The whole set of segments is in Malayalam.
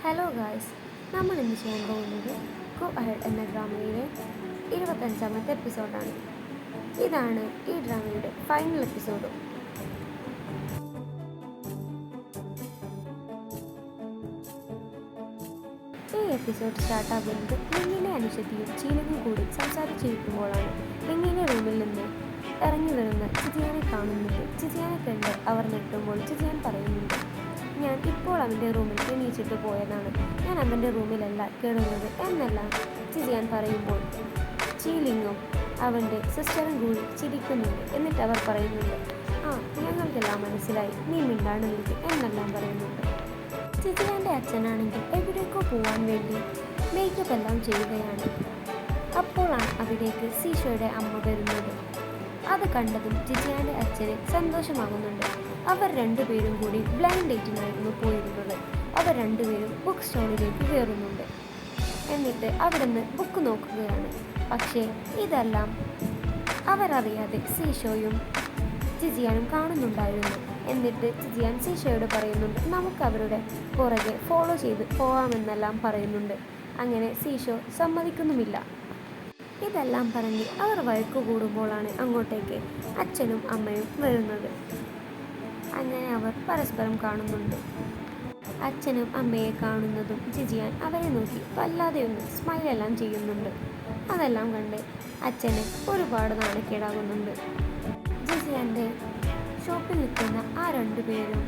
ഹലോ ഗായ്സ്, നമ്മൾ ഇന്ന് ചെയ്യാൻ പോകുന്നത് ഗോ അഹെഡ് എന്ന ഡ്രാമയുടെ 25ാമത്തെ എപ്പിസോഡാണ്. ഇതാണ് ഈ ഡ്രാമയുടെ ഫൈനൽ എപ്പിസോഡും. ഈ എപ്പിസോഡ് സ്റ്റാർട്ടാകുന്നത് ലിങ്ങിനെ അനുഷത്തിയും ചീലനും കൂടി സംസാരിച്ചിരിക്കുമ്പോഴാണ്. ലിങ്ങിനെ റൂമിൽ നിന്ന് ഇറങ്ങി വരുന്ന ചിജിയാനെ കാണുന്നുണ്ട്. ചിജിയാനെ കണ്ട് അവർ ഞെട്ടുമ്പോൾ ചിജിയാൻ പറയുന്നുണ്ട്, ഞാൻ ഇപ്പോൾ അവൻ്റെ റൂമിൽ എണീച്ചിട്ട് പോയതാണ്, ഞാൻ അവൻ്റെ റൂമിലല്ല കിടന്നത് എന്നെല്ലാം ചിജിയാൻ പറയുമ്പോൾ ചീലിങ്ങും അവൻ്റെ സിസ്റ്ററും കൂടി ചിരിക്കുന്നുണ്ട്. എന്നിട്ട് അവർ പറയുന്നുണ്ട്, ആ ഞങ്ങൾക്കെല്ലാം മനസ്സിലായി, നീ മിണ്ടാണ്ട് നിൽക്കും എന്നെല്ലാം പറയുന്നുണ്ട്. ചിജിയാൻ്റെ അച്ഛനാണെങ്കിൽ എവിടേക്കോ പോകാൻ വേണ്ടി മേക്കപ്പ് എല്ലാം ചെയ്യുകയാണ്. അപ്പോഴാണ് അവിടേക്ക് സീഷോയുടെ അമ്മ വരുന്നത്. അത് കണ്ടതും ചിജിയാൻ്റെ അച്ഛന് സന്തോഷമാകുന്നുണ്ട്. അവർ രണ്ടുപേരും കൂടി ബ്ലൈൻഡ് ഡേറ്റിനായിരുന്നു പോയിരുന്നത്. അവർ രണ്ടുപേരും ബുക്ക് സ്റ്റോളിലേക്ക് കയറുന്നുണ്ട്. എന്നിട്ട് അവിടുന്ന് ബുക്ക് നോക്കുകയാണ്. പക്ഷേ ഇതെല്ലാം അവരറിയാതെ സീഷോയും ചിജിയാനും കാണുന്നുണ്ടായിരുന്നു. എന്നിട്ട് ചിജിയാൻ സീഷോയോട് പറയുന്നുണ്ട്, നമുക്ക് അവരുടെ പുറകെ ഫോളോ ചെയ്ത് പോകാമെന്നെല്ലാം പറയുന്നുണ്ട്. അങ്ങനെ സീഷോ സമ്മതിക്കുന്നുമില്ല. ഇതെല്ലാം പറഞ്ഞ് അവർ വഴക്കു കൂടുമ്പോഴാണ് അങ്ങോട്ടേക്ക് അച്ഛനും അമ്മയും വരുന്നത്. അങ്ങനെ അവർ പരസ്പരം കാണുന്നുണ്ട്. അച്ഛനും അമ്മയെ കാണുന്നതും ചിജിയാൻ അവരെ നോക്കി വല്ലാതെ ഒന്ന് സ്മൈലെല്ലാം ചെയ്യുന്നുണ്ട്. അതെല്ലാം കണ്ട് അച്ഛന് ഒരുപാട് നാണക്കേടാകുന്നുണ്ട്. ജിജിയാൻ്റെ ഷോപ്പിൽ നിൽക്കുന്ന ആ രണ്ടുപേരും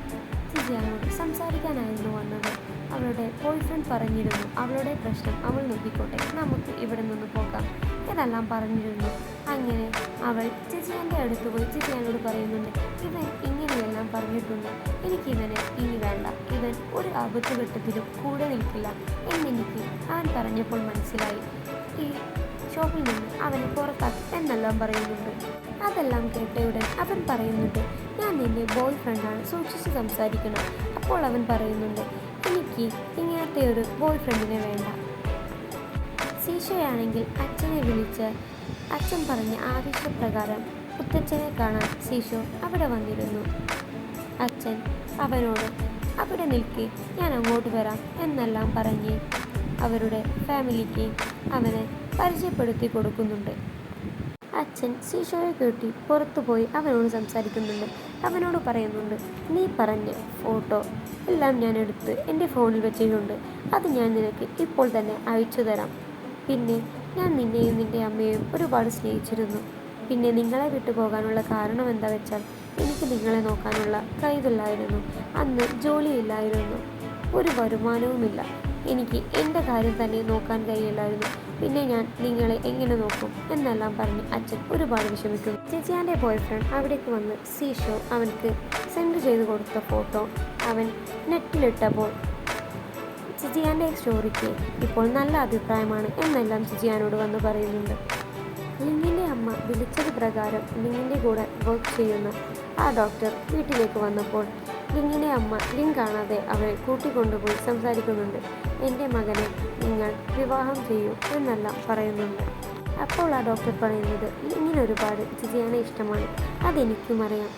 ജിജിയാനോട് സംസാരിക്കാനായിരുന്നു വന്നത്. അവളുടെ ബോയ് ഫ്രണ്ട് പറഞ്ഞിരുന്നു, അവളുടെ പ്രശ്നം അവൾ നോക്കിക്കോട്ടെ, നമുക്ക് ഇവിടെ നിന്ന് പോകാം ഇതെല്ലാം പറഞ്ഞിരുന്നു. അങ്ങനെ അവൾ ജിജിയാൻ്റെ അടുത്ത് പോയി ജിജിയാനോട് പറയുന്നുണ്ട്, ഇവൻ ഇങ്ങനെയെല്ലാം പറഞ്ഞിട്ടുണ്ട്, എനിക്കിവനെ ഇനി വേണ്ട, ഇവൻ ഒരു ആപത്തുഘട്ടത്തിലും കൂടെ നിൽക്കില്ല എന്നെനിക്ക് അവൻ പറഞ്ഞപ്പോൾ മനസ്സിലായി, ഈ ഷോപ്പിൽ നിന്ന് അവനെ പുറത്താക്കി എന്നെല്ലാം പറയുന്നുണ്ട്. അതെല്ലാം കേട്ടയുടൻ അവൻ പറയുന്നുണ്ട്, ഞാൻ നിന്റെ ബോയ് ഫ്രണ്ടാണ്, സൂക്ഷിച്ച് സംസാരിക്കണം. അപ്പോൾ അവൻ പറയുന്നുണ്ട്, എനിക്ക് ഇങ്ങനത്തെ ഒരു ബോയ് ഫ്രണ്ടിനെ വേണ്ട. സീഷോയാണെങ്കിൽ അച്ഛനെ വിളിച്ച് അച്ഛൻ പറഞ്ഞ ആവശ്യപ്രകാരം മുത്തച്ഛനെ കാണാൻ സീഷോ അവിടെ വന്നിരുന്നു. അച്ഛൻ അവനോട് അവിടെ നിൽക്കി, ഞാൻ അങ്ങോട്ട് വരാം എന്നെല്ലാം പറഞ്ഞ് അവരുടെ ഫാമിലിക്ക് അവനെ പരിചയപ്പെടുത്തി കൊടുക്കുന്നുണ്ട്. അച്ഛൻ സീഷോയെ കൂട്ടി പുറത്തു പോയി അവനോട് സംസാരിക്കുന്നുണ്ട്. അവനോട് പറയുന്നുണ്ട്, നീ പറഞ്ഞ ഫോട്ടോ എല്ലാം ഞാൻ എടുത്ത് എൻ്റെ ഫോണിൽ വെച്ചിട്ടുണ്ട്, അത് ഞാൻ നിനക്ക് ഇപ്പോൾ തന്നെ അയച്ചു തരാം. പിന്നെ ഞാൻ നിന്നെയും നിൻ്റെ അമ്മയെയും ഒരുപാട് സ്നേഹിച്ചിരുന്നു. പിന്നെ നിങ്ങളെ വിട്ടു പോകാനുള്ള കാരണം എന്താ വെച്ചാൽ എനിക്ക് നിങ്ങളെ നോക്കാനുള്ള കഴിവില്ലായിരുന്നു. അന്ന് ജോലിയില്ലായിരുന്നു, ഒരു വരുമാനവുമില്ല, എനിക്ക് എൻ്റെ കാര്യം തന്നെ നോക്കാൻ കഴിയില്ലായിരുന്നു. പിന്നെ ഞാൻ നിങ്ങളെ എങ്ങനെ നോക്കും എന്നെല്ലാം പറഞ്ഞ് അച്ഛൻ ഒരുപാട് വിഷമിക്കുന്നു. ജിജിയാൻ്റെ ബോയ് ഫ്രണ്ട് അവിടേക്ക് വന്ന് സീഷോ അവൻക്ക് സെൻഡ് ചെയ്ത് കൊടുത്ത ഫോട്ടോ അവൻ നെറ്റിലിട്ടപ്പോൾ ജിജിയാൻ്റെ സ്റ്റോറിക്ക് ഇപ്പോൾ നല്ല അഭിപ്രായമാണ് എന്നെല്ലാം ജിജിയാനോട് വന്ന് പറയുന്നുണ്ട്. ലിങ്ങിൻ്റെ അമ്മ വിളിച്ചത് പ്രകാരം ലിങ്ങിൻ്റെ കൂടെ വർക്ക് ചെയ്യുന്ന ആ ഡോക്ടർ വീട്ടിലേക്ക് വന്നപ്പോൾ ലിങ്ങിൻ്റെ അമ്മ ലിങ് കാണാതെ അവരെ കൂട്ടിക്കൊണ്ടുപോയി സംസാരിക്കുന്നുണ്ട്. എൻ്റെ മകനെ നിങ്ങൾ വിവാഹം ചെയ്യൂ എന്നെല്ലാം പറയുന്നുണ്ട്. അപ്പോൾ ആ ഡോക്ടർ പറയുന്നത്, ലിങ്ങിന് ഒരുപാട് ജിജിയാനെ ഇഷ്ടമാണ്, അതെനിക്കും അറിയാം.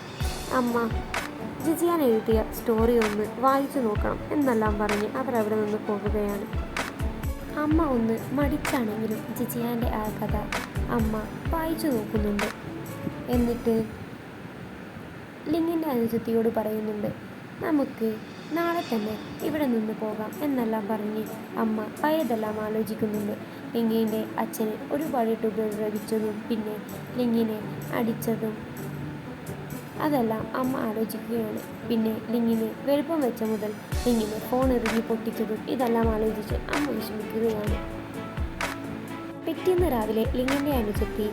അമ്മ ജിജിയാൻ എഴുതിയ സ്റ്റോറി ഒന്ന് വായിച്ചു നോക്കണം എന്നെല്ലാം പറഞ്ഞ് അവർ അവിടെ നിന്ന് പോവുകയാണ്. അമ്മ ഒന്ന് മടിച്ചാണെങ്കിലും ജിജിയാൻ്റെ ആ കഥ അമ്മ വായിച്ചു നോക്കുന്നുണ്ട്. എന്നിട്ട് ലിങ്ങിൻ്റെ അനുജത്തിയോട് പറയുന്നുണ്ട്, നമുക്ക് നാളെ തന്നെ ഇവിടെ നിന്ന് പോകാം എന്നെല്ലാം പറഞ്ഞ് അമ്മ പഴയതെല്ലാം ആലോചിക്കുന്നുണ്ട്. ലിങ്ങിൻ്റെ അച്ഛന് ഒരുപാട് ഉപദ്രവിച്ചതും പിന്നെ ലിങ്ങിനെ അടിച്ചതും അതെല്ലാം അമ്മ ആലോചിക്കുകയാണ്. പിന്നെ ലിങ്ങിന് വെളുപ്പം വെച്ച മുതൽ ലിങ്ങിന് ഫോൺ എറിഞ്ഞ് പൊട്ടിച്ചതും ഇതെല്ലാം ആലോചിച്ച് അമ്മ വിഷമിക്കുകയാണ്. പിറ്റേന്ന് രാവിലെ ലിങ്ങിൻ്റെ അനുജത്തി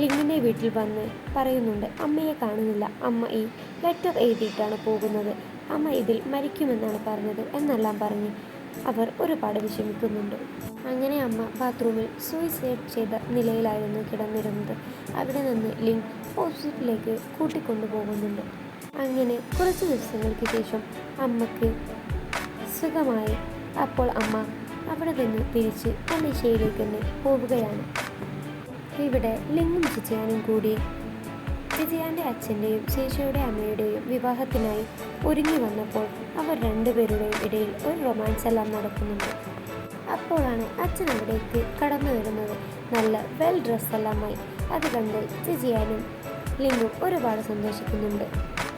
ലിങ്ങിൻ്റെ വീട്ടിൽ വന്ന് പറയുന്നുണ്ട്, അമ്മയെ കാണുന്നില്ല, അമ്മ ഈ ലെറ്റർ എഴുതിയിട്ടാണ് പോകുന്നത്, അമ്മ ഇതിൽ മരിക്കുമെന്നാണ് പറഞ്ഞത് എന്നെല്ലാം പറഞ്ഞ് അവർ ഒരുപാട് വിഷമിക്കുന്നുണ്ട്. അങ്ങനെ അമ്മ ബാത്റൂമിൽ സൂയിസൈഡ് ചെയ്ത നിലയിലായിരുന്നു കിടന്നിരുന്നത്. അവിടെ നിന്ന് ലിങ് ഹോസ്പിറ്റലിലേക്ക് കൂട്ടിക്കൊണ്ടുപോകുന്നുണ്ട്. അങ്ങനെ കുറച്ച് ദിവസങ്ങൾക്ക് ശേഷം അമ്മയ്ക്ക് സുഖമായി. അപ്പോൾ അമ്മ അവിടെ നിന്ന് തിരിച്ച് മലേഷ്യയിലേക്ക് തന്നെ പോവുകയാണ്. ഇവിടെ ലിങ്ങും ജിജിയാനും കൂടി ജിജിയാൻ്റെ അച്ഛൻ്റെയും സീഷോയുടെ അമ്മയുടെയും വിവാഹത്തിനായി ഒരുങ്ങി വന്നപ്പോൾ അവർ രണ്ടുപേരുടെയും ഇടയിൽ ഒരു റൊമാൻസ് എല്ലാം നടക്കുന്നുണ്ട്. അപ്പോഴാണ് അച്ഛൻ അവിടേക്ക് കടന്നു വരുന്നത്. നല്ല വെൽ ഡ്രസ്സെല്ലാമായി. അത് കണ്ട് ജിജിയാനും ലിംഗും ഒരുപാട് സന്തോഷിക്കുന്നുണ്ട്.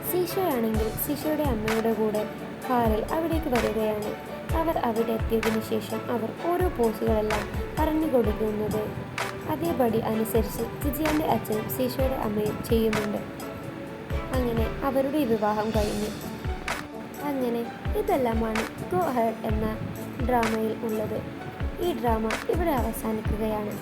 സീഷോയാണെങ്കിൽ സീഷോയുടെ അമ്മയുടെ കൂടെ കാറിൽ അവിടേക്ക് വരികയാണ്. അവർ അവിടെ എത്തിയതിനു ശേഷം അവർ ഓരോ പോസുകളെല്ലാം പറഞ്ഞു കൊടുക്കുന്നത് അതേപടി അനുസരിച്ച് ജിജിയാൻ്റെ അച്ഛനും സീഷോയുടെ അമ്മയും ചെയ്യുന്നുണ്ട്. അങ്ങനെ അവരുടെ വിവാഹം കഴിഞ്ഞു. അങ്ങനെ ഇതെല്ലാമാണ് ഗോ ഹെഡ് എന്ന ഡ്രാമയിൽ ഉള്ളത്. ഈ ഡ്രാമ ഇവിടെ അവസാനിക്കുകയാണ്.